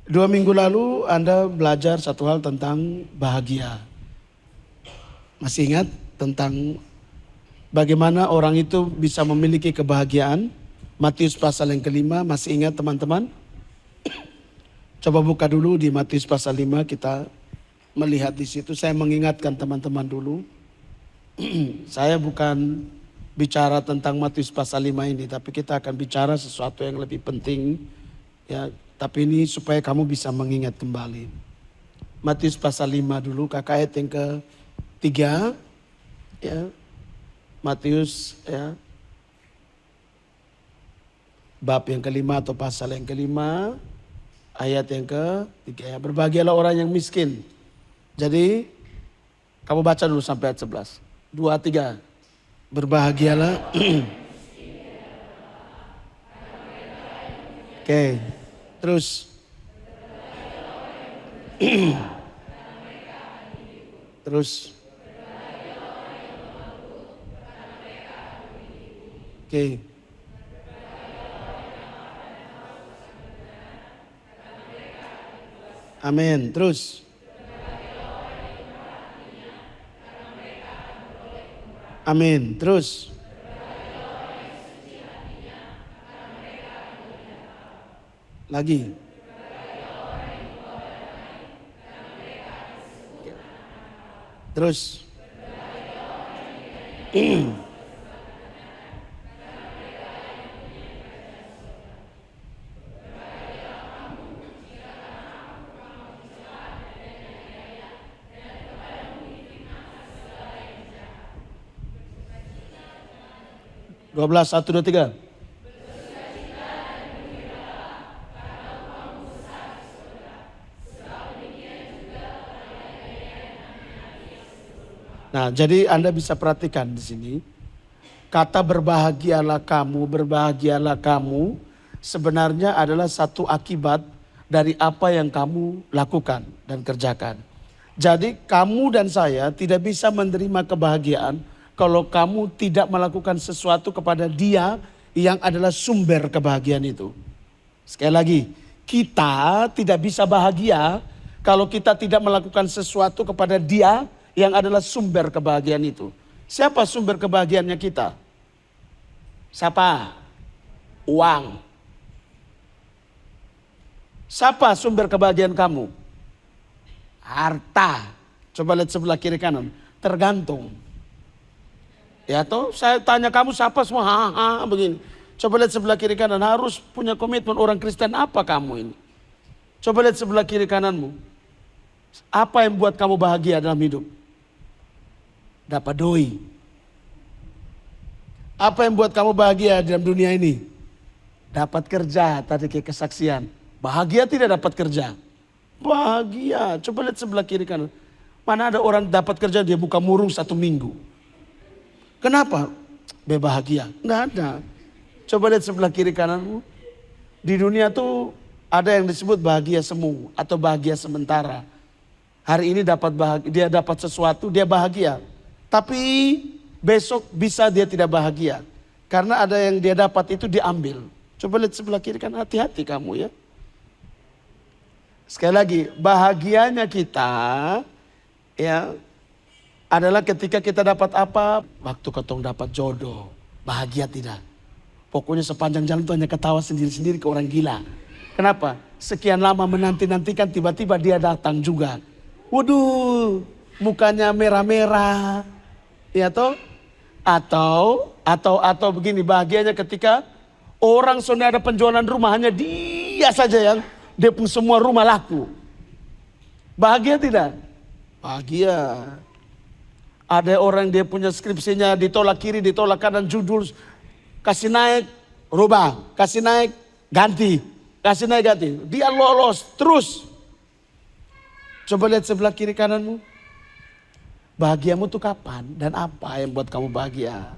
2 minggu lalu Anda belajar satu hal tentang bahagia. Masih ingat tentang bagaimana orang itu bisa memiliki kebahagiaan? Matius pasal yang kelima, masih ingat teman-teman? Coba buka dulu di Matius pasal 5, kita melihat di situ. Saya mengingatkan teman-teman dulu. Saya bukan bicara tentang Matius pasal 5 ini, tapi kita akan bicara sesuatu yang lebih penting. Ya, tapi ini supaya kamu bisa mengingat kembali. Matius pasal 5 dulu, kakak ayat yang ke-3. Ya, Matius ya, bab yang kelima atau pasal yang kelima, ayat yang ke-3. Ya, berbahagialah orang yang miskin. Jadi kamu baca dulu sampai ayat 11. 2, 3. Berbahagialah. Oke. Terus. Terus. Oke. Amin. Terus. Amin. Terus. Lagi. Terus. Dua belas, 1, 2, 3. Nah, jadi Anda bisa perhatikan di sini. Kata berbahagialah kamu sebenarnya adalah satu akibat dari apa yang kamu lakukan dan kerjakan. Jadi kamu dan saya tidak bisa menerima kebahagiaan kalau kamu tidak melakukan sesuatu kepada Dia yang adalah sumber kebahagiaan itu. Sekali lagi, kita tidak bisa bahagia kalau kita tidak melakukan sesuatu kepada Dia yang adalah sumber kebahagiaan itu. Siapa sumber kebahagiaannya kita? Siapa? Uang. Siapa sumber kebahagiaan kamu? Harta. Coba lihat sebelah kiri kanan. Tergantung. Ya toh, saya tanya kamu siapa semua? Begini. Coba lihat sebelah kiri kanan. Harus punya komitmen orang Kristen apa kamu ini? Coba lihat sebelah kiri kananmu. Apa yang buat kamu bahagia dalam hidup? Dapat doi. Apa yang buat kamu bahagia dalam dunia ini? Dapat kerja, tadi kayak kesaksian. Bahagia tidak dapat kerja? Bahagia. Coba lihat sebelah kiri kanan. Mana ada orang dapat kerja dia buka murung 1 minggu. Kenapa? Bahagia. Enggak ada. Coba lihat sebelah kiri kananmu. Di dunia tuh ada yang disebut bahagia semu atau bahagia sementara. Hari ini dapat bahagia, dia dapat sesuatu, dia bahagia. Tapi besok bisa dia tidak bahagia. Karena ada yang dia dapat itu diambil. Coba lihat sebelah kiri kan, hati-hati kamu ya. Sekali lagi, bahagianya kita ya adalah ketika kita dapat apa? Waktu ketong dapat jodoh. Bahagia tidak? Pokoknya sepanjang jalan itu hanya ketawa sendiri-sendiri ke orang gila. Kenapa? Sekian lama menanti-nantikan tiba-tiba dia datang juga. Waduh, mukanya merah-merah. Ya toh? Atau begini, bahagianya ketika orang sudah ada penjualan rumah, hanya dia saja yang dia pun semua rumah laku. Bahagia tidak? Bahagia. Ada orang dia punya skripsinya ditolak kiri, ditolak kanan, judul kasih naik, rubah, kasih naik, ganti, kasih naik, ganti. Dia lolos terus. Coba lihat sebelah kiri kananmu. Bahagiamu tuh kapan dan apa yang buat kamu bahagia?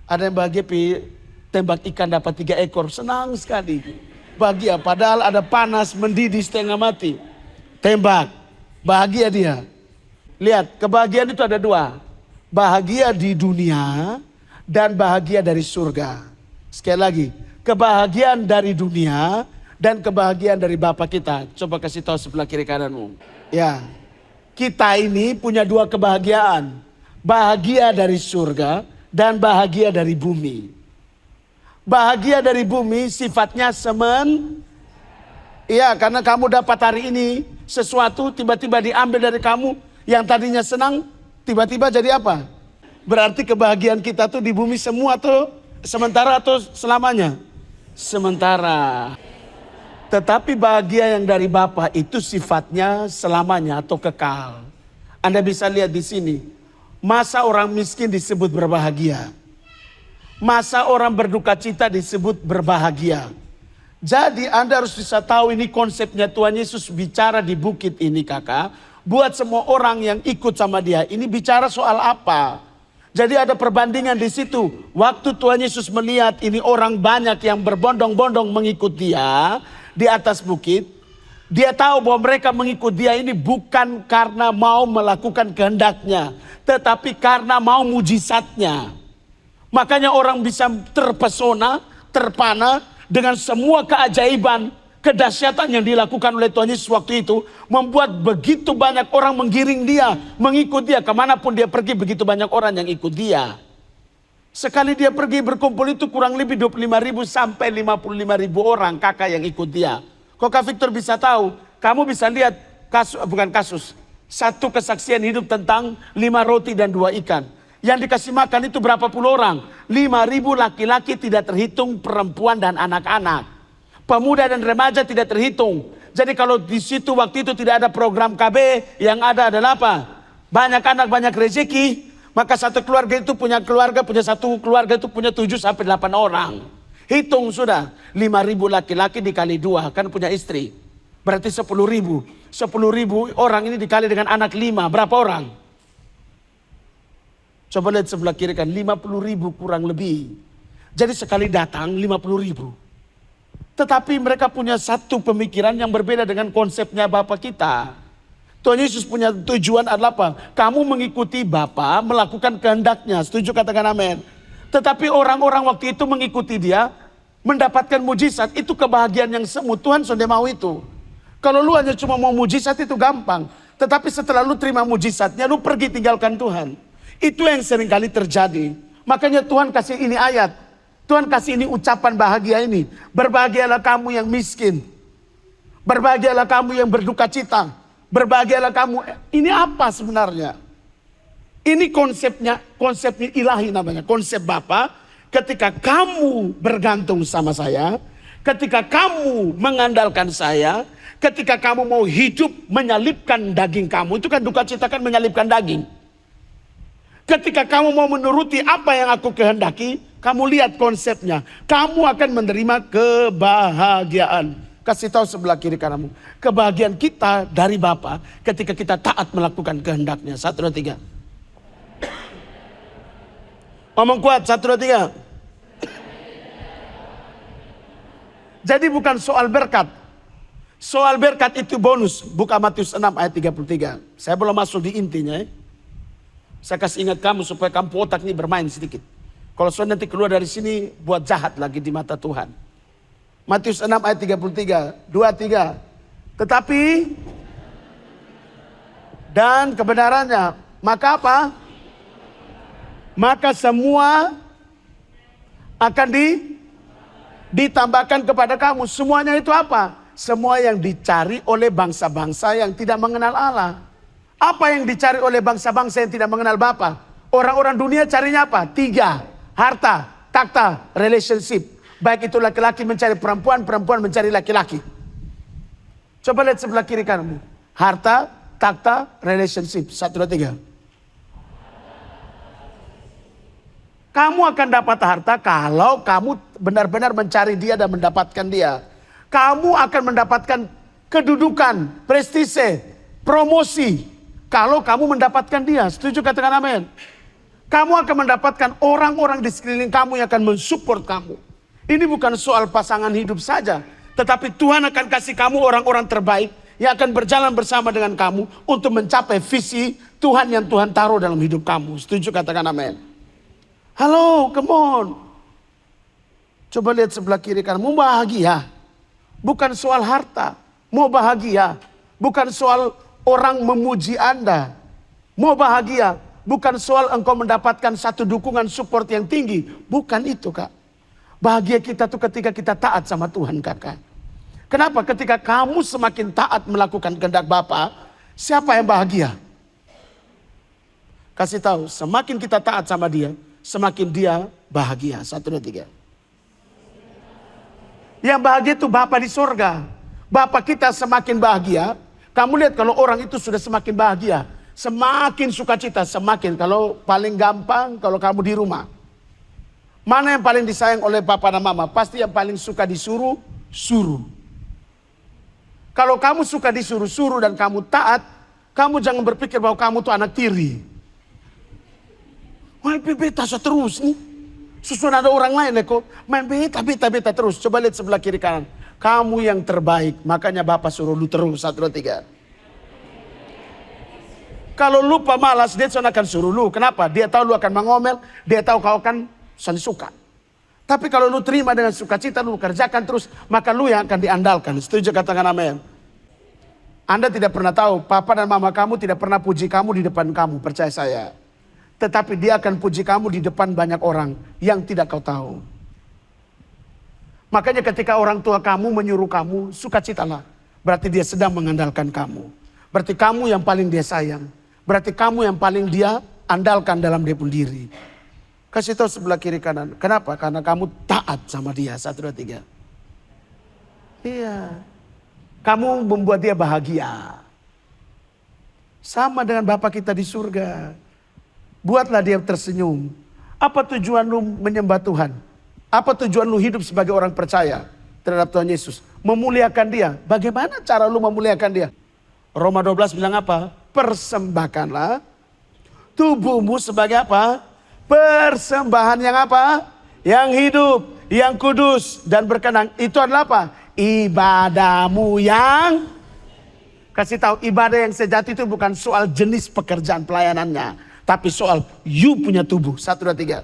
Ada yang bahagia tembak ikan dapat 3 ekor, senang sekali. Bahagia, padahal ada panas mendidih setengah mati. Tembak, bahagia dia. Lihat, kebahagiaan itu ada 2. Bahagia di dunia dan bahagia dari surga. Sekali lagi, kebahagiaan dari dunia dan kebahagiaan dari Bapa kita. Coba kasih tahu sebelah kiri kananmu. Ya, kita ini punya dua kebahagiaan. Bahagia dari surga dan bahagia dari bumi. Bahagia dari bumi sifatnya iya, karena kamu dapat hari ini sesuatu tiba-tiba diambil dari kamu yang tadinya senang, tiba-tiba jadi apa? Berarti kebahagiaan kita tuh di bumi semua tuh sementara atau selamanya? Sementara. Tetapi bahagia yang dari Bapa itu sifatnya selamanya atau kekal. Anda bisa lihat di sini. Masa orang miskin disebut berbahagia. Masa orang berduka cita disebut berbahagia. Jadi Anda harus bisa tahu ini konsepnya Tuhan Yesus bicara di bukit ini kakak. Buat semua orang yang ikut sama dia. Ini bicara soal apa? Jadi ada perbandingan di situ. Waktu Tuhan Yesus melihat ini orang banyak yang berbondong-bondong mengikut dia di atas bukit. Dia tahu bahwa mereka mengikut dia ini bukan karena mau melakukan kehendaknya. Tetapi karena mau mujizatnya. Makanya orang bisa terpesona, terpana dengan semua keajaiban, kedahsyatan yang dilakukan oleh Tuhan Yesus waktu itu. Membuat begitu banyak orang menggiring dia, mengikut dia. Kemanapun dia pergi begitu banyak orang yang ikut dia. Sekali dia pergi berkumpul itu kurang lebih 25.000 sampai 55.000 orang kakak yang ikut dia. Kok Kak Victor bisa tahu? Kamu bisa lihat satu kesaksian hidup tentang 5 roti dan 2 ikan. Yang dikasih makan itu berapa puluh orang? 5.000 laki-laki tidak terhitung perempuan dan anak-anak. Pemuda dan remaja tidak terhitung. Jadi kalau di situ waktu itu tidak ada program KB, yang ada adalah apa? Banyak anak, banyak rezeki. Maka satu keluarga itu punya satu keluarga itu punya 7 sampai 8 orang. Hitung sudah, 5.000 laki-laki dikali 2, kan punya istri. Berarti 10.000. 10.000 orang ini dikali dengan anak 5, berapa orang? Coba lihat sebelah kiri kan, 50.000 kurang lebih. Jadi sekali datang 50.000. Tetapi mereka punya satu pemikiran yang berbeda dengan konsepnya Bapa kita. Tuhan Yesus punya tujuan adalah apa? Kamu mengikuti Bapa, melakukan kehendaknya. Setuju, katakan amin. Tetapi orang-orang waktu itu mengikuti dia, mendapatkan mujizat. Itu kebahagiaan yang semu. Tuhan sudah mau itu. Kalau lu hanya cuma mau mujizat itu gampang. Tetapi setelah lu terima mujizatnya, lu pergi tinggalkan Tuhan. Itu yang seringkali terjadi. Makanya Tuhan kasih ini ayat. Tuhan kasih ini ucapan bahagia ini. Berbahagialah kamu yang miskin. Berbahagialah kamu yang berduka cita. Berbahagialah kamu. Ini apa sebenarnya? Ini konsepnya ilahi namanya. Konsep Bapa. Ketika kamu bergantung sama saya. Ketika kamu mengandalkan saya. Ketika kamu mau hidup menyalipkan daging kamu. Itu kan duka cita kan menyalipkan daging. Ketika kamu mau menuruti apa yang aku kehendaki, kamu lihat konsepnya. Kamu akan menerima kebahagiaan. Kasih tahu sebelah kiri kananmu. Kebahagiaan kita dari Bapa ketika kita taat melakukan kehendaknya. 1, 2, 3. Ngomong kuat, 1, 2, 3. Jadi bukan soal berkat. Soal berkat itu bonus. Buka Matius 6 ayat 33. Saya belum masuk di intinya ya. Saya kasih ingat kamu supaya kamu otak ini bermain sedikit. Kalau saya nanti keluar dari sini buat jahat lagi di mata Tuhan. Matius 6 ayat 33. 2, 3. Tetapi dan kebenarannya. Maka apa? Maka semua akan ditambahkan kepada kamu. Semuanya itu apa? Semua yang dicari oleh bangsa-bangsa yang tidak mengenal Allah. Apa yang dicari oleh bangsa-bangsa yang tidak mengenal Bapa? Orang-orang dunia carinya apa? 3. Harta, takhta, relationship. Baik itu laki-laki mencari perempuan, perempuan mencari laki-laki. Coba lihat sebelah kiri kananmu. Harta, takhta, relationship. 1, 2, 3. Kamu akan dapat harta kalau kamu benar-benar mencari dia dan mendapatkan dia. Kamu akan mendapatkan kedudukan, prestise, promosi. Kalau kamu mendapatkan dia, setuju katakan amin. Kamu akan mendapatkan orang-orang di sekeliling kamu yang akan mensupport kamu. Ini bukan soal pasangan hidup saja. Tetapi Tuhan akan kasih kamu orang-orang terbaik yang akan berjalan bersama dengan kamu untuk mencapai visi Tuhan yang Tuhan taruh dalam hidup kamu. Setuju katakan amin. Halo, come on. Coba lihat sebelah kiri kananmu, bahagia. bukan soal harta. Mau bahagia, bukan soal orang memuji Anda. Mau bahagia, bukan soal engkau mendapatkan satu dukungan support yang tinggi. Bukan itu, Kak. Bahagia kita tuh ketika kita taat sama Tuhan, Kakak. Kenapa? Ketika kamu semakin taat melakukan kehendak Bapa, siapa yang bahagia? Kasih tahu, semakin kita taat sama Dia, semakin Dia bahagia. 1, 2, 3. Yang bahagia itu Bapa di sorga. Bapa kita semakin bahagia. Kamu lihat kalau orang itu sudah semakin bahagia, semakin sukacita, semakin. Kalau paling gampang, kalau kamu di rumah, mana yang paling disayang oleh Papa dan Mama? Pasti yang paling suka disuruh, suruh. Kalau kamu suka disuruh-suruh dan kamu taat, kamu jangan berpikir bahwa kamu tuh anak tiri. Wah, beta terus nih. Susun ada orang lain kok main beta terus. Coba lihat sebelah kiri kanan. Kamu yang terbaik, makanya Bapak suruh lu terus. 1, 2, 3. Kalau lupa malas, dia akan suruh lu. Kenapa? Dia tahu lu akan mengomel, dia tahu kau akan suka. Tapi kalau lu terima dengan sukacita, lu kerjakan terus, maka lu yang akan diandalkan. Setuju, katakan amin. Anda tidak pernah tahu, Papa dan Mama kamu tidak pernah puji kamu di depan kamu, percaya saya. Tetapi Dia akan puji kamu di depan banyak orang yang tidak kau tahu. Makanya ketika orang tua kamu menyuruh kamu, sukacitalah. Berarti Dia sedang mengandalkan kamu. Berarti kamu yang paling Dia sayang. Berarti kamu yang paling Dia andalkan dalam Dia pun diri. Kasih tahu sebelah kiri kanan. Kenapa? Karena kamu taat sama Dia. 1, 2, 3. Iya. Kamu membuat Dia bahagia. Sama dengan Bapa kita di surga. Buatlah Dia tersenyum. Apa tujuan lu menyembah Tuhan? Apa tujuan lu hidup sebagai orang percaya terhadap Tuhan Yesus? Memuliakan Dia. Bagaimana cara lu memuliakan Dia? Roma 12 bilang apa? Persembahkanlah tubuhmu sebagai apa? Persembahan yang apa? Yang hidup, yang kudus dan berkenan. Itu adalah apa? Ibadahmu yang... Kasih tahu, ibadah yang sejati itu bukan soal jenis pekerjaan pelayanannya. Tapi soal you punya tubuh. 1, 2, 3.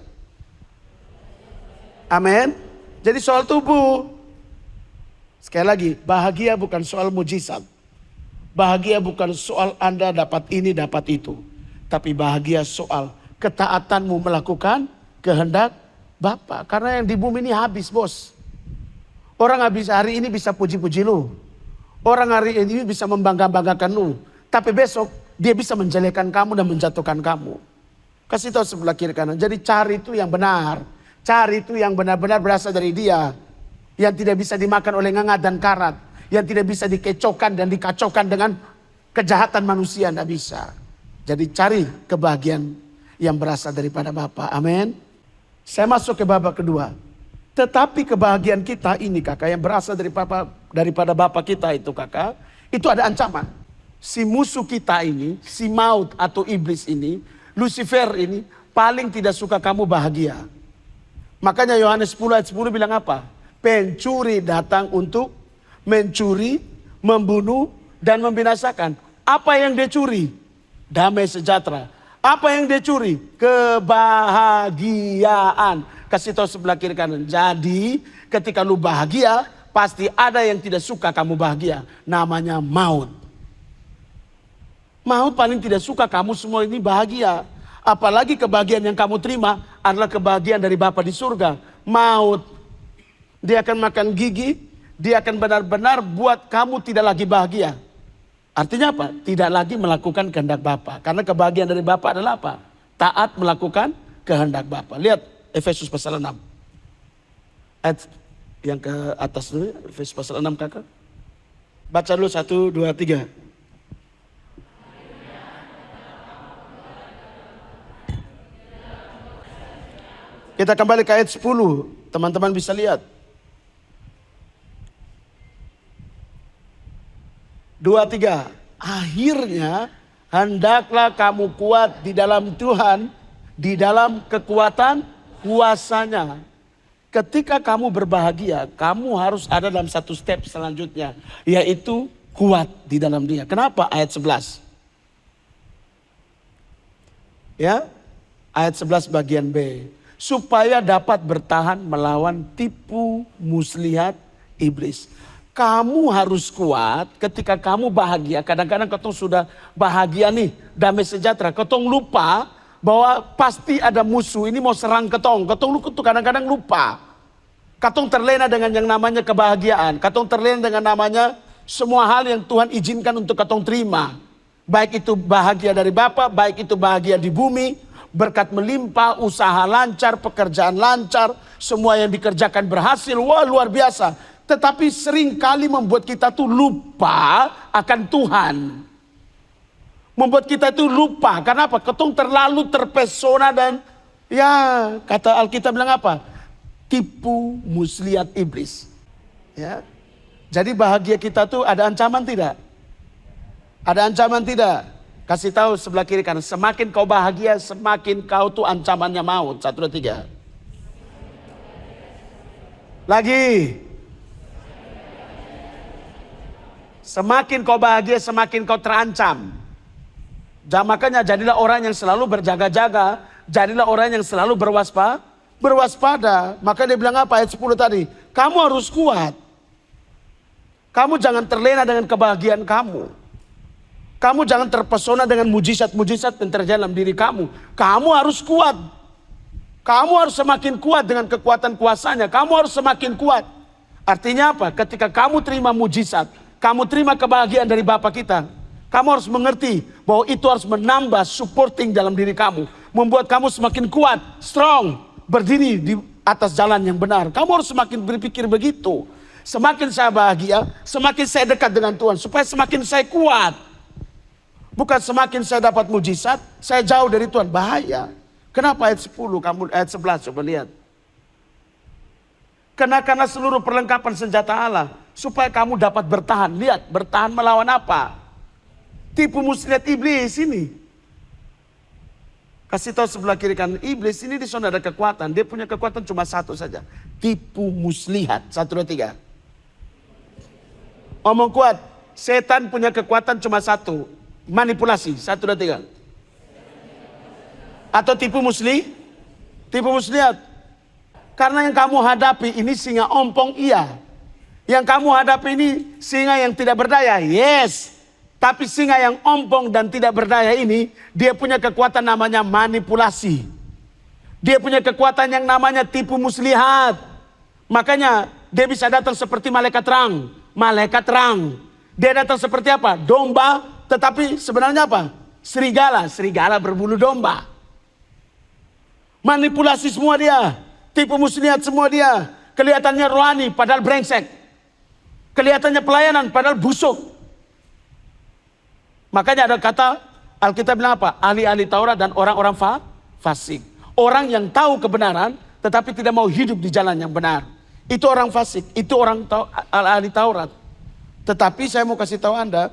Amin. Jadi soal tubuh. Sekali lagi, bahagia bukan soal mujizat. Bahagia bukan soal Anda dapat ini, dapat itu. Tapi bahagia soal ketaatanmu melakukan kehendak Bapa. Karena yang di bumi ini habis, bos. Orang habis hari ini bisa puji-puji lu. Orang hari ini bisa membangga-banggakan lu. Tapi besok dia bisa menjelekkan kamu dan menjatuhkan kamu. Kasih tahu sebelah kiri kanan. Jadi cari itu yang benar. Cari itu yang benar-benar berasal dari Dia. Yang tidak bisa dimakan oleh ngengat dan karat. Yang tidak bisa dikecohkan dan dikacaukan dengan kejahatan manusia. Tidak bisa. Jadi cari kebahagiaan yang berasal daripada Bapa. Amin. Saya masuk ke babak kedua. Tetapi kebahagiaan kita ini, Kakak, yang berasal daripada Bapa kita itu, Kakak, itu ada ancaman. Si musuh kita ini, si maut atau iblis ini, Lucifer ini paling tidak suka kamu bahagia. Makanya Yohanes 10 ayat 10 bilang apa? Pencuri datang untuk mencuri, membunuh, dan membinasakan. Apa yang dia curi? Damai sejahtera. Apa yang dia curi? Kebahagiaan. Kasih tahu sebelah kiri kanan. Jadi ketika lu bahagia, pasti ada yang tidak suka kamu bahagia. Namanya maut. Maut paling tidak suka kamu semua ini bahagia. Apalagi kebahagiaan yang kamu terima adalah kebahagiaan dari Bapa di surga. Maut, dia akan makan gigi, dia akan benar-benar buat kamu tidak lagi bahagia. Artinya apa? Tidak lagi melakukan kehendak Bapa. Karena kebahagiaan dari Bapa adalah apa? Taat melakukan kehendak Bapa. Lihat Efesus pasal 6. Ayat yang ke atas dulu, Efesus pasal 6, Kakak. Baca dulu 1, 2, 3. Kita kembali ke ayat 10. Teman-teman bisa lihat. 2, 3. Akhirnya hendaklah kamu kuat di dalam Tuhan, di dalam kekuatan kuasanya. Ketika kamu berbahagia, kamu harus ada dalam satu step selanjutnya, yaitu kuat di dalam Dia. Kenapa? Ayat 11. Ya, ayat 11 bagian B. Supaya dapat bertahan melawan tipu muslihat iblis. Kamu harus kuat ketika kamu bahagia. Kadang-kadang ketong sudah bahagia nih, damai sejahtera. Ketong lupa bahwa pasti ada musuh ini mau serang ketong. Ketong kadang-kadang lupa. Ketong terlena dengan yang namanya kebahagiaan. Ketong terlena dengan namanya semua hal yang Tuhan izinkan untuk ketong terima. Baik itu bahagia dari Bapa, baik itu bahagia di bumi. Berkat melimpah, usaha lancar, pekerjaan lancar. Semua yang dikerjakan berhasil. Wah, luar biasa. Tetapi seringkali membuat kita tuh lupa akan Tuhan. Membuat kita tuh lupa. Kenapa? Ketong terlalu terpesona dan ya kata Alkitab bilang apa? Tipu muslihat iblis. Ya. Jadi bahagia kita tuh ada ancaman tidak? Ada ancaman tidak? Kasih tahu sebelah kiri kanan. Semakin kau bahagia, semakin kau tuh ancamannya maut. 1, 2, 3. Lagi. Semakin kau bahagia, semakin kau terancam. Makanya jadilah orang yang selalu berjaga-jaga. Jadilah orang yang selalu berwaspada. Maka dia bilang apa ayat 10 tadi? Kamu harus kuat. Kamu jangan terlena dengan kebahagiaan kamu. Kamu jangan terpesona dengan mujizat-mujizat yang terjadi dalam diri kamu. Kamu harus kuat. Kamu harus semakin kuat dengan kekuatan kuasanya. Kamu harus semakin kuat. Artinya apa? Ketika kamu terima mujizat, kamu terima kebahagiaan dari Bapa kita. Kamu harus mengerti bahwa itu harus menambah supporting dalam diri kamu. Membuat kamu semakin kuat, strong, berdiri di atas jalan yang benar. Kamu harus semakin berpikir begitu. Semakin saya bahagia, semakin saya dekat dengan Tuhan. Supaya semakin saya kuat. Bukan semakin saya dapat mujizat, saya jauh dari Tuhan. Bahaya. Kenapa ayat 10, ayat 11 coba lihat. Kenakanlah seluruh perlengkapan senjata Allah. Supaya kamu dapat bertahan. Lihat, bertahan melawan apa? Tipu muslihat iblis ini. Kasih tahu sebelah kiri kanan. Iblis ini di sana ada kekuatan. Dia punya kekuatan cuma satu saja. Tipu muslihat. 1, 2, 3. Omong kuat. Setan punya kekuatan cuma satu. Manipulasi. 1, 2, 3. Atau tipu muslihat. Karena yang kamu hadapi ini singa ompong, iya. Yang kamu hadapi ini singa yang tidak berdaya, yes. Tapi singa yang ompong dan tidak berdaya ini, dia punya kekuatan namanya manipulasi. Dia punya kekuatan yang namanya tipu muslihat. Makanya dia bisa datang seperti malaikat terang. Malaikat terang. Dia datang seperti apa? Domba, tetapi sebenarnya apa? Serigala. Serigala berbulu domba. Manipulasi semua dia. Tipu muslihat semua dia. Kelihatannya rohani padahal brengsek. Kelihatannya pelayanan padahal busuk. Makanya ada kata Alkitab bilang apa? Ahli-ahli Taurat dan orang-orang fasik. Orang yang tahu kebenaran tetapi tidak mau hidup di jalan yang benar. Itu orang fasik. Itu orang ahli Taurat. Tetapi saya mau kasih tahu Anda.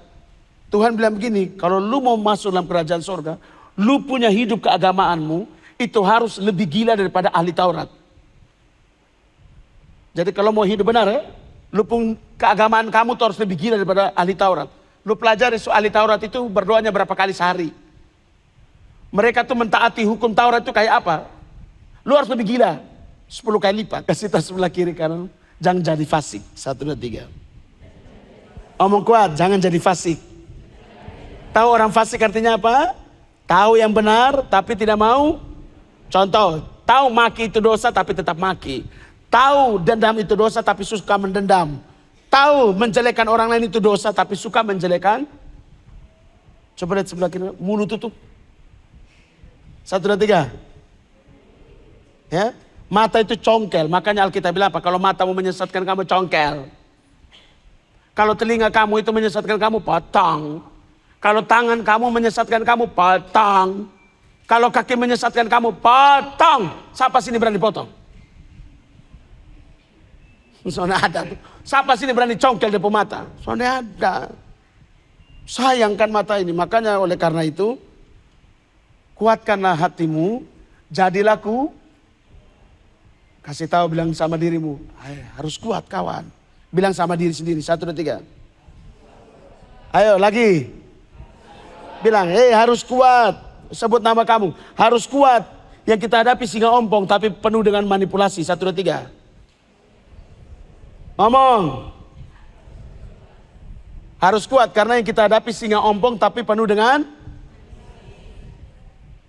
Tuhan bilang begini. Kalau lu mau masuk dalam kerajaan sorga. Lu punya hidup keagamaanmu. Itu harus lebih gila daripada ahli Taurat. Jadi kalau mau hidup benar ya, lu pun keagamaan kamu tuh harus lebih gila daripada ahli Taurat. Lu pelajari soal ahli Taurat itu berdoanya berapa kali sehari. Mereka tuh mentaati hukum Taurat itu kayak apa? Lu harus lebih gila. 10 kali lipat. Kasih tahu sebelah kiri kanan. Jangan jadi fasik. 1, 2, 3. Omong kuat, jangan jadi fasik. Tahu orang fasik artinya apa? Tahu yang benar tapi tidak mau. Contoh, tahu maki itu dosa tapi tetap maki. Tahu dendam itu dosa tapi suka mendendam. Tahu menjelekkan orang lain itu dosa tapi suka menjelekkan. Coba lihat sebelah kiri, mulut tutup. 1, 2, 3. Ya, mata itu congkel. Makanya Alkitab bilang apa? Kalau matamu menyesatkan kamu congkel. Kalau telinga kamu itu menyesatkan kamu potong. Kalau tangan kamu menyesatkan kamu potong. Kalau kaki menyesatkan kamu potong. Siapa sini berani potong? Soalnya ada tuh. Siapa sini berani congkel depan mata? Soalnya ada. Sayangkan mata ini. Makanya oleh karena itu. Kuatkanlah hatimu. Jadilah kasih tahu bilang sama dirimu. Harus kuat kawan. Bilang sama diri sendiri. 1, 2, 3. Ayo lagi. Bilang harus kuat. Sebut nama kamu. Harus kuat. Yang kita hadapi singa ompong. Tapi penuh dengan manipulasi. 1, 2, 3. Ngomong. Harus kuat karena yang kita hadapi singa ompong tapi penuh dengan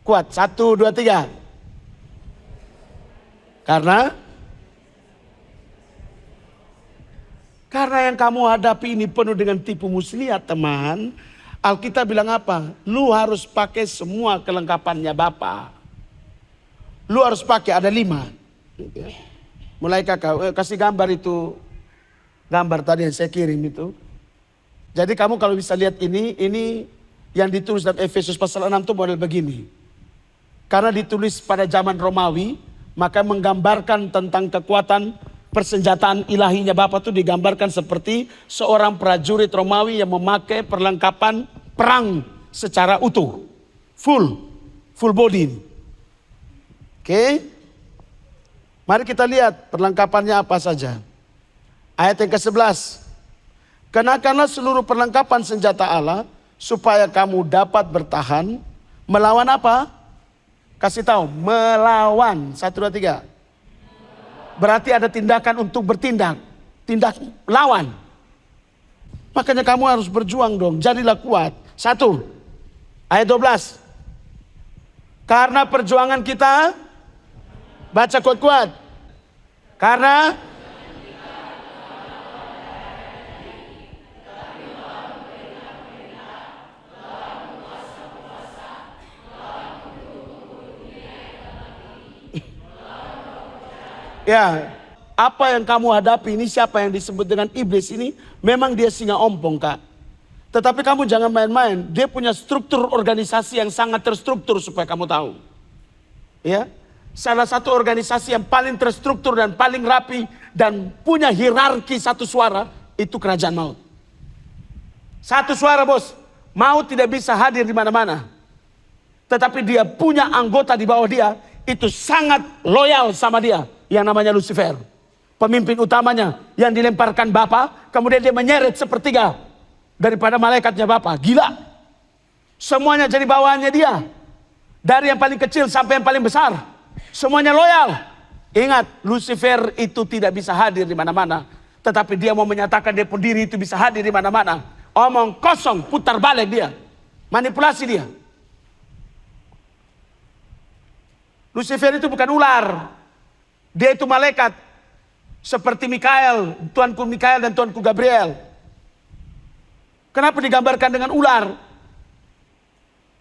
kuat. 1, 2, 3. Karena yang kamu hadapi ini penuh dengan tipu muslihat teman. Alkitab bilang apa? Lu harus pakai semua kelengkapannya Bapa. Lu harus pakai, ada 5. Mulai kakak, kasih gambar itu. Gambar tadi yang saya kirim itu. Jadi kamu kalau bisa lihat ini yang ditulis dalam Efesus pasal 6 itu model begini. Karena ditulis pada zaman Romawi, maka menggambarkan tentang kekuatan persenjataan ilahinya Bapa itu digambarkan seperti seorang prajurit Romawi yang memakai perlengkapan perang secara utuh. Full body. Oke. Mari kita lihat perlengkapannya apa saja. Ayat yang ke-11. Kenakanlah seluruh perlengkapan senjata Allah supaya kamu dapat bertahan melawan apa? Kasih tahu, melawan. 1, 2, 3. Berarti ada tindakan untuk bertindak. Tindak lawan. Makanya kamu harus berjuang dong. Jadilah kuat. 1. Ayat 12. Karena perjuangan kita. Baca kuat-kuat. Karena. Ya, apa yang kamu hadapi ini, siapa yang disebut dengan iblis ini, memang dia singa ompong kak. Tetapi kamu jangan main-main, dia punya struktur organisasi yang sangat terstruktur supaya kamu tahu. Ya, salah satu organisasi yang paling terstruktur dan paling rapi dan punya hierarki satu suara, itu kerajaan maut. Satu suara bos, maut tidak bisa hadir di mana-mana. Tetapi dia punya anggota di bawah dia, itu sangat loyal sama dia. Yang namanya Lucifer. Pemimpin utamanya yang dilemparkan Bapa. Kemudian dia menyeret sepertiga daripada malaikatnya Bapa. Gila. Semuanya jadi bawahannya dia. Dari yang paling kecil sampai yang paling besar. Semuanya loyal. Ingat, Lucifer itu tidak bisa hadir di mana-mana. Tetapi dia mau menyatakan dia pun diri itu bisa hadir di mana-mana. Omong kosong, putar balik dia. Manipulasi dia. Lucifer itu bukan ular. Dia itu malaikat. Seperti Mikael, Tuanku Mikael dan Tuanku Gabriel. Kenapa digambarkan dengan ular?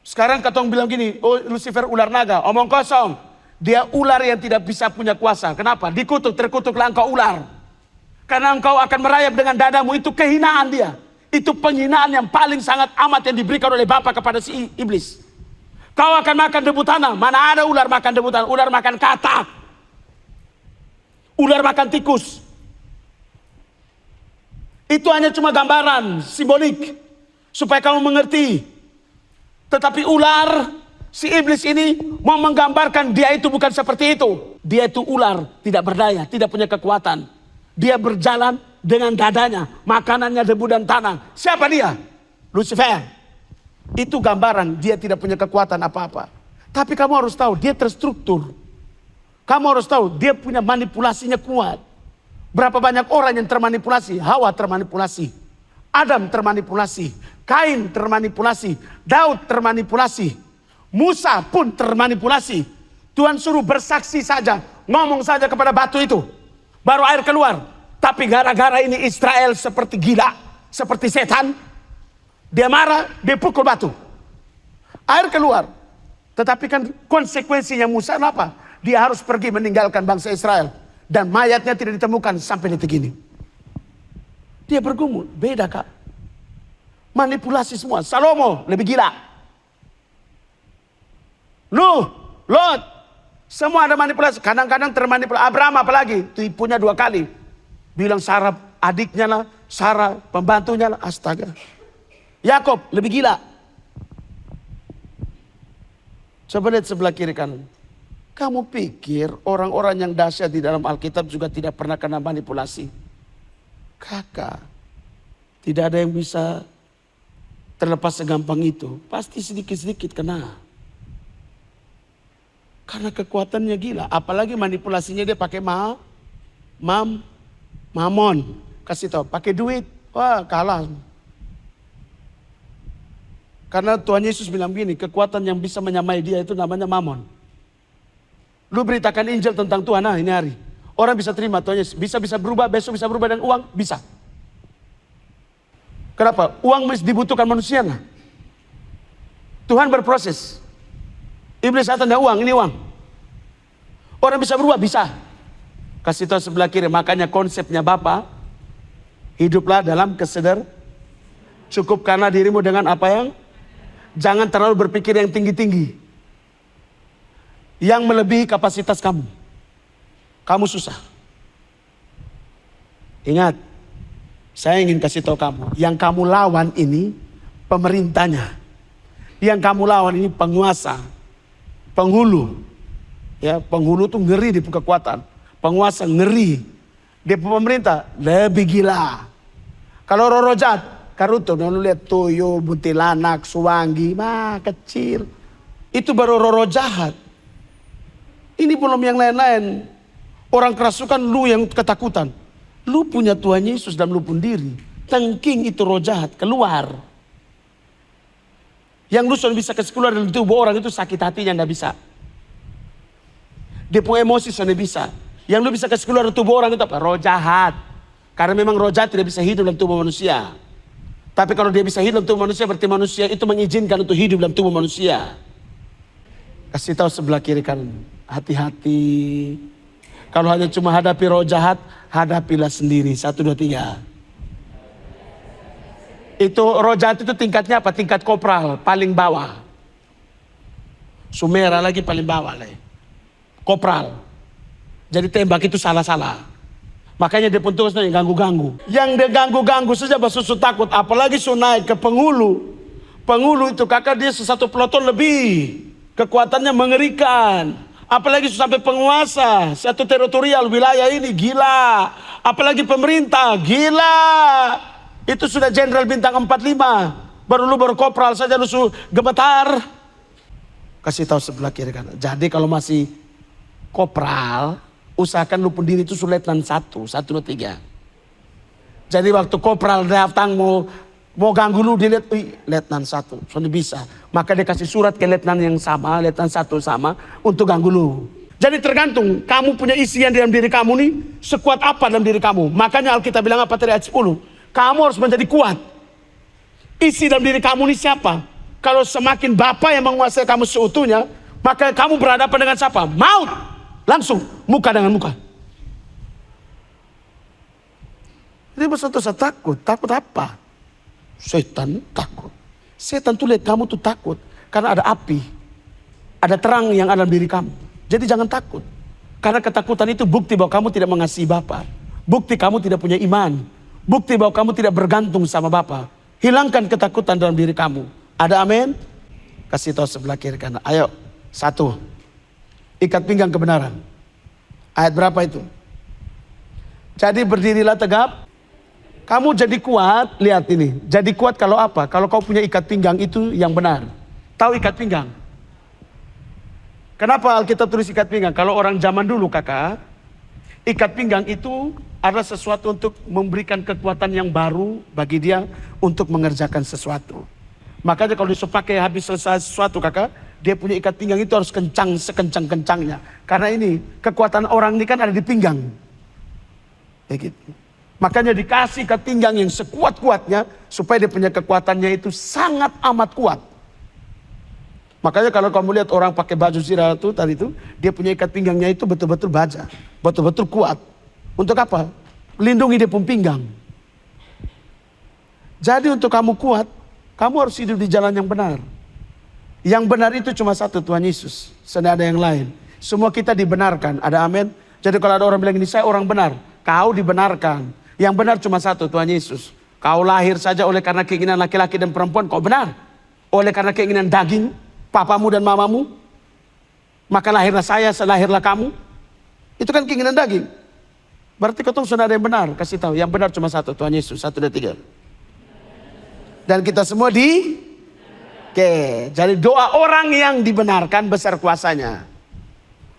Sekarang katong bilang gini, oh Lucifer ular naga. Omong kosong. Dia ular yang tidak bisa punya kuasa. Kenapa? Terkutuklah engkau ular. Karena engkau akan merayap dengan dadamu. Itu kehinaan dia. Itu penghinaan yang paling sangat amat yang diberikan oleh Bapa kepada si iblis. Kau akan makan debu tanah. Mana ada ular makan debu tanah? Ular makan katak. Ular makan tikus. Itu hanya cuma gambaran, simbolik. Supaya kamu mengerti. Tetapi ular, si iblis ini mau menggambarkan dia itu bukan seperti itu. Dia itu ular, tidak berdaya, tidak punya kekuatan. Dia berjalan dengan dadanya, makanannya debu dan tanah. Siapa dia? Lucifer. Itu gambaran, dia tidak punya kekuatan apa-apa. Tapi kamu harus tahu, dia terstruktur. Kamu harus tahu, dia punya manipulasinya kuat. Berapa banyak orang yang termanipulasi? Hawa termanipulasi. Adam termanipulasi. Kain termanipulasi. Daud termanipulasi. Musa pun termanipulasi. Tuhan suruh bersaksi saja. Ngomong saja kepada batu itu. Baru air keluar. Tapi gara-gara ini Israel seperti gila. Seperti setan. Dia marah, dia pukul batu. Air keluar. Tetapi kan konsekuensinya Musa apa? Dia harus pergi meninggalkan bangsa Israel. Dan mayatnya tidak ditemukan sampai detik ini. Dia bergumul. Beda kak. Manipulasi semua. Salomo lebih gila. Nuh, Lot. Semua ada manipulasi. Kadang-kadang termanipulasi. Abraham apalagi. Tipunya 2 kali. Bilang Sarah adiknya lah. Sarah pembantunya lah. Astaga. Yakob lebih gila. Coba lihat sebelah kiri kanan. Kamu pikir orang-orang yang dahsyat di dalam Alkitab juga tidak pernah kena manipulasi? Kakak, tidak ada yang bisa terlepas segampang itu. Pasti sedikit-sedikit kena. Karena kekuatannya gila. Apalagi manipulasinya dia pakai mamon. Kasih tahu, pakai duit. Wah kalah. Karena Tuhan Yesus bilang begini, kekuatan yang bisa menyamai dia itu namanya mamon. Lu beritakan Injil tentang Tuhan, nah ini hari. Orang bisa terima Tuhan Yesus, bisa berubah, besok bisa berubah, dan uang bisa. Kenapa? Uang dibutuhkan manusia lah. Tuhan berproses. Iblis datang, ada uang, ini uang. Orang bisa berubah, bisa. Kasih tahu sebelah kiri, makanya konsepnya Bapa, hiduplah dalam cukupkanlah dirimu dengan apa yang, jangan terlalu berpikir yang tinggi-tinggi. Yang melebihi kapasitas kamu. Kamu susah. Ingat, saya ingin kasih tahu kamu, yang kamu lawan ini pemerintahnya. Yang kamu lawan ini penguasa, penghulu. Ya, penghulu tuh ngeri di kekuatan. Penguasa ngeri. Dia pemerintah lebih gila. Kalau roh jahat, karuto, lu lihat toyo, buntilanak, suwangi, kecil. Itu baru roh jahat. Ini belum yang lain-lain. Orang kerasukan, lu yang ketakutan. Lu punya Tuhan Yesus dan lu pun diri. Tengking itu roh jahat, keluar. Yang lu sudah bisa kasih keluar dari tubuh orang itu sakit hatinya gak bisa. Dia punya emosi sudah bisa. Yang lu bisa kasih keluar dari tubuh orang itu apa? Roh jahat. Karena memang roh jahat tidak bisa hidup dalam tubuh manusia. Tapi kalau dia bisa hidup dalam tubuh manusia, berarti manusia itu mengizinkan untuk hidup dalam tubuh manusia. Kasih tahu sebelah kiri kanan, hati-hati. Kalau hanya cuma hadapi roh jahat, hadapilah sendiri. 1, 2, 3. Itu roh jahat itu tingkatnya apa? Tingkat kopral, paling bawah. Sumera lagi paling bawah lah. Kopral. Jadi tembak itu salah-salah. Makanya dia pun tugasnya yang ganggu-ganggu. Yang dia ganggu-ganggu saja basusu takut. Apalagi su naik ke penghulu. Penghulu itu kakak dia satu peloton lebih. Kekuatannya mengerikan. Apalagi sampai penguasa. Satu teritorial wilayah ini gila. Apalagi pemerintah gila. Itu sudah jenderal bintang 45. Baru kopral saja lu gemetar. Kasih tahu sebelah kiri kanan. Jadi kalau masih kopral, usahakan lu pendiri itu letnan 1, 2, 3. Jadi waktu kopral datang mau ganggu lu, dia lihat, letnan 1, sudah bisa. Maka dia kasih surat ke letnan yang sama, letnan 1 sama, untuk ganggu lu. Jadi tergantung kamu punya isian dalam diri kamu nih, sekuat apa dalam diri kamu. Makanya Alkitab bilang apa tadi ayat 10? Kamu harus menjadi kuat. Isi dalam diri kamu ini siapa? Kalau semakin Bapa yang menguasai kamu seutuhnya, maka kamu berhadapan dengan siapa? Maut. Langsung, muka dengan muka. Jadi bersatu saya takut. Takut apa? Setan takut. Setan tuh lihat kamu tuh takut. Karena ada api. Ada terang yang ada dalam diri kamu. Jadi jangan takut. Karena ketakutan itu bukti bahwa kamu tidak mengasihi Bapa. Bukti kamu tidak punya iman. Bukti bahwa kamu tidak bergantung sama Bapa. Hilangkan ketakutan dalam diri kamu. Ada amin? Kasih tahu sebelah kiri kanan. Ayo. 1. Ikat pinggang kebenaran. Ayat berapa itu? Jadi berdirilah tegap. Kamu jadi kuat. Lihat ini. Jadi kuat kalau apa? Kalau kau punya ikat pinggang itu yang benar. Tahu ikat pinggang? Kenapa Alkitab tulis ikat pinggang? Kalau orang zaman dulu kakak, ikat pinggang itu adalah sesuatu untuk memberikan kekuatan yang baru bagi dia untuk mengerjakan sesuatu. Makanya kalau dia pakai habis selesai sesuatu kakak, dia punya ikat pinggang itu harus kencang sekencang-kencangnya. Karena ini kekuatan orang ini kan ada di pinggang. Kayak gitu. Makanya dikasih ikat pinggang yang sekuat-kuatnya supaya dia punya kekuatannya itu sangat amat kuat. Makanya kalau kamu lihat orang pakai baju zirah itu tadi itu, dia punya ikat pinggangnya itu betul-betul baja, betul-betul kuat. Untuk apa? Lindungi dia pun pinggang. Jadi untuk kamu kuat, kamu harus hidup di jalan yang benar. Yang benar itu cuma satu, Tuhan Yesus. Tidak ada yang lain. Semua kita dibenarkan. Ada amin? Jadi kalau ada orang bilang ini, saya orang benar. Kau dibenarkan. Yang benar cuma satu, Tuhan Yesus. Kau lahir saja oleh karena keinginan laki-laki dan perempuan, kau benar. Oleh karena keinginan daging, papamu dan mamamu, maka lahirlah saya, lahirlah kamu. Itu kan keinginan daging. Berarti kau sudah ada yang benar. Kasih tahu, yang benar cuma satu, Tuhan Yesus. 1, 2, 3. Dan kita semua Oke, jadi doa orang yang dibenarkan besar kuasanya.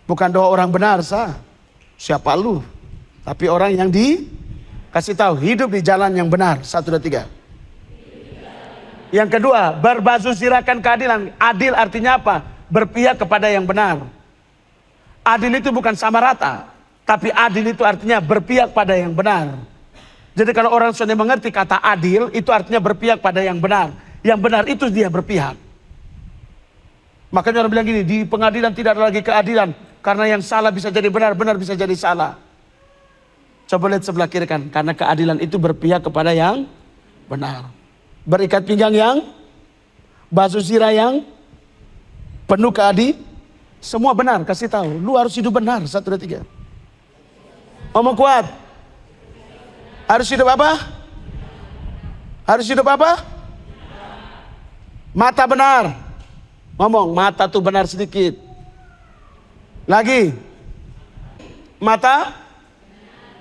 Bukan doa orang benar, siapa lu? Tapi orang yang dikasih tahu hidup di jalan yang benar. 1, 2, 3. Yang kedua, berbaju sirahkan keadilan. Adil artinya apa? Berpihak kepada yang benar. Adil itu bukan sama rata, tapi adil itu artinya berpihak pada yang benar. Jadi kalau orang sudah mengerti kata adil, itu artinya berpihak pada yang benar. Yang benar itu dia berpihak. Makanya orang bilang gini, di pengadilan tidak ada lagi keadilan. Karena yang salah bisa jadi benar, benar bisa jadi salah. Coba lihat sebelah kiri kan, karena keadilan itu berpihak kepada yang benar. Berikat pinggang yang, basuh sirah yang, penuh keadilan, semua benar. Kasih tahu, lu harus hidup benar. 1, 2, 3. Omong kuat. Harus hidup apa? Harus hidup apa? Mata benar. Ngomong, mata tuh benar sedikit. Lagi. Mata,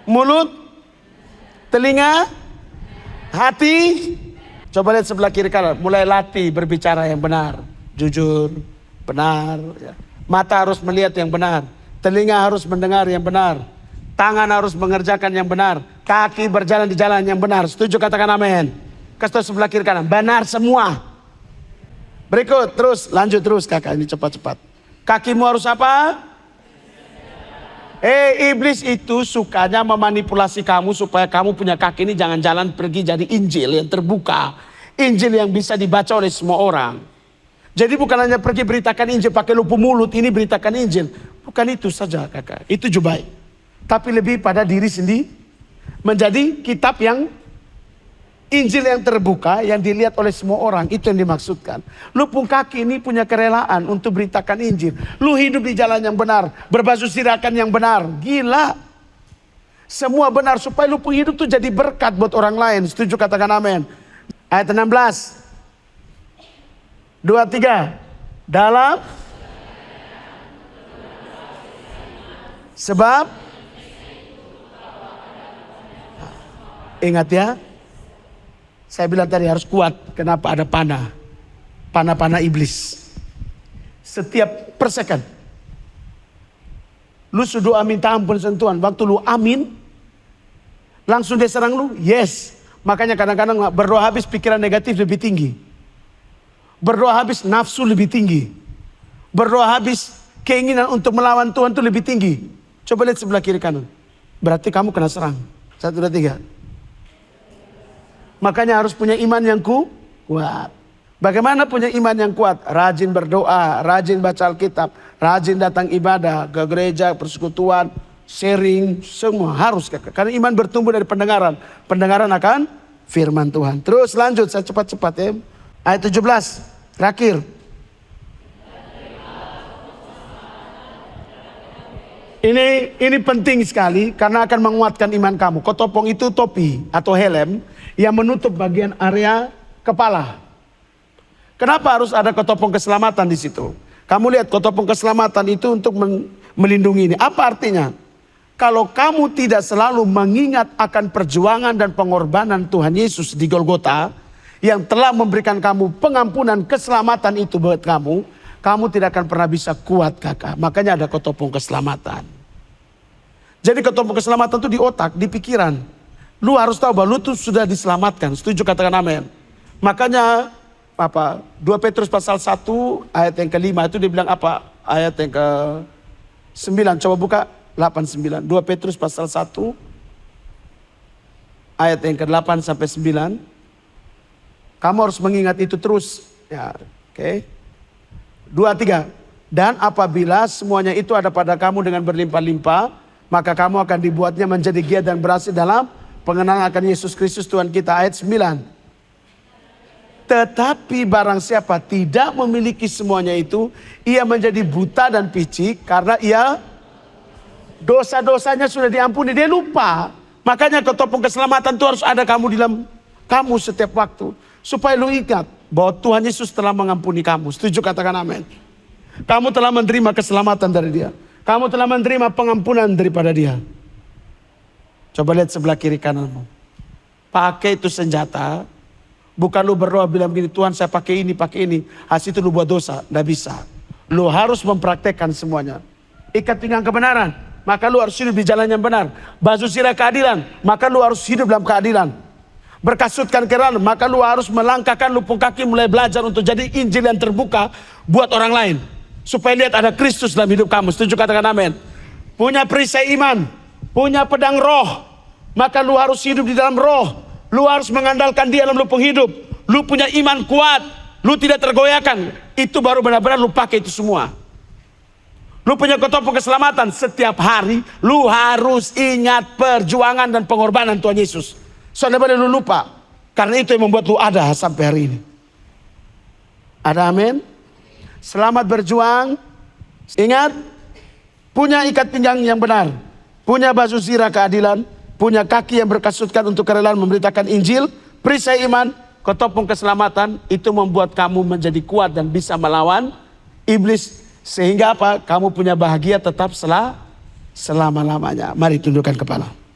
mulut, telinga, hati. Coba lihat sebelah kiri kanan. Mulai latih berbicara yang benar. Jujur, benar. Mata harus melihat yang benar. Telinga harus mendengar yang benar. Tangan harus mengerjakan yang benar. Kaki berjalan di jalan yang benar. Setuju, katakan amin. Kasih tahu sebelah kiri kanan. Benar semua. Berikut, terus. Lanjut terus kakak. Ini cepat-cepat. Kakimu harus apa? Iblis itu sukanya memanipulasi kamu supaya kamu punya kaki ini jangan jalan pergi jadi Injil yang terbuka. Injil yang bisa dibaca oleh semua orang. Jadi bukan hanya pergi beritakan Injil pakai lupu mulut, ini beritakan Injil. Bukan itu saja kakak, itu juga baik. Tapi lebih pada diri sendiri. Menjadi kitab yang Injil yang terbuka, yang dilihat oleh semua orang, itu yang dimaksudkan. Lu pun kaki ini punya kerelaan untuk beritakan Injil. Lu hidup di jalan yang benar, berbasuh sirahkan yang benar. Gila. Semua benar supaya lu pun hidup tuh jadi berkat buat orang lain. Setuju, katakan amin. Ayat 16. 2, 3. Dalam sebab ingat ya. Saya bilang tadi harus kuat. Kenapa? Ada panah. Panah-panah iblis. Setiap persekan. Lu sudah minta ampun sentuhan. Waktu lu amin. Langsung dia serang lu. Yes. Makanya kadang-kadang berdoa habis pikiran negatif lebih tinggi. Berdoa habis nafsu lebih tinggi. Berdoa habis keinginan untuk melawan Tuhan itu lebih tinggi. Coba lihat sebelah kiri kanan. Berarti kamu kena serang. 1, 2, 3. Makanya harus punya iman yang kuat. Bagaimana punya iman yang kuat? Rajin berdoa, rajin baca Alkitab, rajin datang ibadah, ke gereja, persekutuan, sharing, semua harus. Karena iman bertumbuh dari pendengaran. Pendengaran akan firman Tuhan. Terus lanjut, saya cepat-cepat ya. Ayat 17, terakhir. Ini penting sekali karena akan menguatkan iman kamu. Kotopong itu topi atau helm yang menutup bagian area kepala. Kenapa harus ada kotopong keselamatan di situ? Kamu lihat kotopong keselamatan itu untuk melindungi ini. Apa artinya? Kalau kamu tidak selalu mengingat akan perjuangan dan pengorbanan Tuhan Yesus di Golgota yang telah memberikan kamu pengampunan keselamatan itu buat kamu, kamu tidak akan pernah bisa kuat kakak. Makanya ada kotopong keselamatan. Jadi kotopong keselamatan itu di otak, di pikiran. Lu harus tahu bahwa lu tuh sudah diselamatkan. Setuju, katakan amin. Makanya 2 Petrus pasal 1 ayat yang ke-5 itu dibilang apa? Ayat yang ke-9. Coba buka 8-9. 2 Petrus pasal 1 ayat yang ke-8 sampai 9. Kamu harus mengingat itu terus. Ya, oke. 2, 3. Dan apabila semuanya itu ada pada kamu dengan berlimpah-limpah, maka kamu akan dibuatnya menjadi giat dan berhasil dalam pengenalan akan Yesus Kristus Tuhan kita. Ayat 9. Tetapi barang siapa tidak memiliki semuanya itu, ia menjadi buta dan picik karena ia dosa-dosanya sudah diampuni. Dia lupa. Makanya ketopong keselamatan itu harus ada kamu di dalam kamu setiap waktu. Supaya lu ingat bahwa Tuhan Yesus telah mengampuni kamu. Setuju, katakan amin. Kamu telah menerima keselamatan dari dia. Kamu telah menerima pengampunan daripada dia. Coba lihat sebelah kiri kananmu. Pakai itu senjata. Bukan lu berdoa bilang begini, Tuhan saya pakai ini. Hasil itu lu buat dosa. Nggak bisa. Lu harus mempraktekkan semuanya. Ikat pinggang kebenaran. Maka lu harus hidup di jalan yang benar. Basuh sirah keadilan. Maka lu harus hidup dalam keadilan. berkasutkan kerelaan, maka lu harus melangkahkan lupung kaki, mulai belajar untuk jadi Injil yang terbuka buat orang lain. Supaya lihat ada Kristus dalam hidup kamu. Setuju, katakan amin. Punya perisai iman, punya pedang roh, maka lu harus hidup di dalam roh. Lu harus mengandalkan dia dalam lupung hidup. Lu punya iman kuat, lu tidak tergoyahkan. Itu baru benar-benar lu pakai itu semua. Lu punya ketopong keselamatan. Setiap hari lu harus ingat perjuangan dan pengorbanan Tuhan Yesus. Soalnya boleh lu lupa. Karena itu yang membuat lu ada sampai hari ini. Ada amin? Selamat berjuang. Ingat, punya ikat pinggang yang benar, punya baju zirah keadilan, punya kaki yang berkasutkan untuk kerelaan memberitakan Injil, perisai iman, ketopong keselamatan. Itu membuat kamu menjadi kuat dan bisa melawan iblis. Sehingga apa? Kamu punya bahagia tetap selama-lamanya. Mari tundukkan kepala.